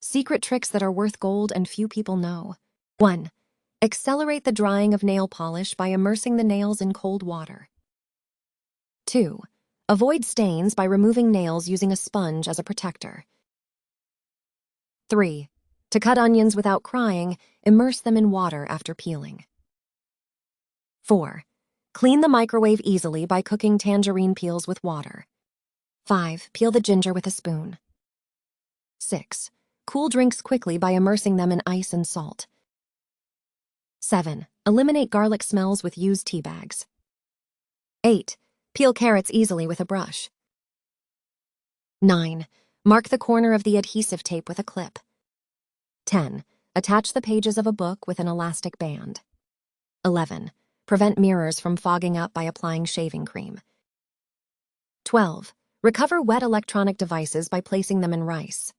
Secret tricks that are worth gold and few people know. 1. Accelerate the drying of nail polish by immersing the nails in cold water. 2. Avoid stains by removing nails using a sponge as a protector. 3. To cut onions without crying, immerse them in water after peeling. 4. Clean the microwave easily by cooking tangerine peels with water. 5. Peel the ginger with a spoon. 6. Cool drinks quickly by immersing them in ice and salt. 7. Eliminate garlic smells with used tea bags. 8. Peel carrots easily with a brush. 9. Mark the corner of the adhesive tape with a clip. 10. Attach the pages of a book with an elastic band. 11. Prevent mirrors from fogging up by applying shaving cream. 12. Recover wet electronic devices by placing them in rice.